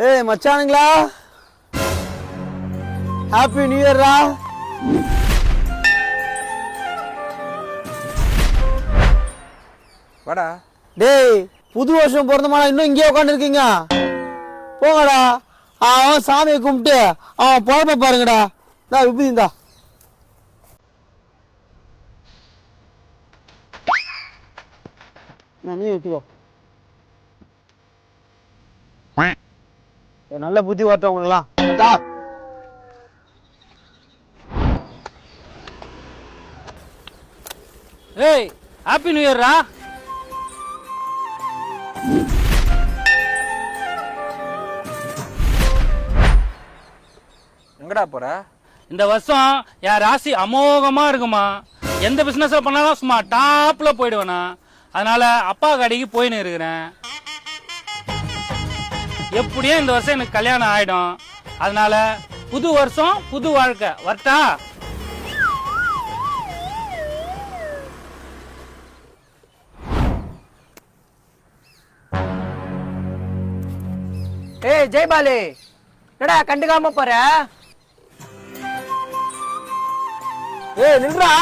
ஏய் மச்சானுங்களா, happy new இயர்ரா. வாடா. டேய் புது வருஷம் பிறந்தமாடா, இன்னும் இங்கேயே உட்காந்துருக்கீங்க? போங்கடா. அவன் சாமியை கும்பிட்டு அவன் பொழப்ப பாருங்கடா. விபதி இந்தா. நீ வச்சுக்கோ. நல்ல புத்தி வரட்டும் உங்களுக்குலாம். ஏய் ஹாப்பி நியூ இயர்ரா. எங்கடா போற? இந்த வருஷம் என் ராசி அமோகமா இருக்குமா. எந்த பிசினஸ் பண்ணாலும் சும்மா டாப்ல போயிடுவேனா. அதனால அப்பா கடைக்கு போயின்னு இருக்கிறேன். எப்படியும் இந்த வருஷம் எனக்கு கல்யாணம் ஆயிடும். அதனால புது வருஷம் புது வாழ்க்கை வரட்டா. ஏய் ஜெயபாலு, என்னடா கண்டுக்காம போற? ஏய் நில்றா.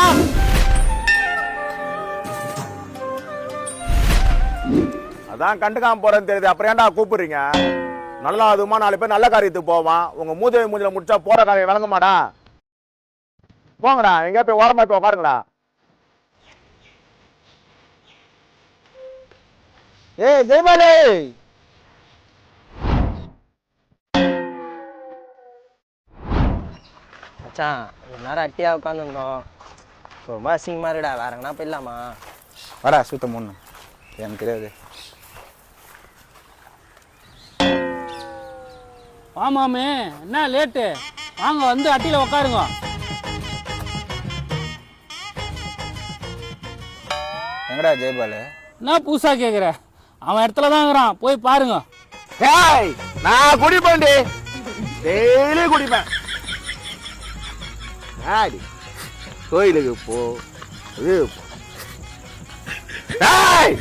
அதான் கண்டுக்காம போறேன்னு தெரியுது, அப்புறம் ஏன்டா கூப்பிடுறீங்க? நல்லா அதுமா 4 பேர் நல்ல காரியத்துக்கு போவான். உங்க மூஞ்சில முடிச்சா போற காரியம் விளங்க மாடா. போங்கடா, எங்க போய் ஓரமா போய் உட்காருங்கடா. ஏய் ஜெயபாலு. மச்சான் ஒரு நேரம் அட்டியா உட்காந்துருந்தோம், ரொம்ப அசிங்கமா இருக்குடா. வேற எங்கன்னா போயிடலாமா? வாடா சுத்தம் ஒண்ணு எனக்கு தெரியாது. ஆமாமே, என்ன லேட்டு? வாங்க வந்து அட்டியில உட்காருங்க. எங்கடா ஜெயபாலு? என்ன புதுசா கேக்குற? அவன் இடத்துல தான் இருக்கிறான், போய் பாருங்க. ஏய் நான் குடிப்பேன்டி, டெய்லி குடிப்பேன். ஆடி கோயிலுக்கு போ. ஏய்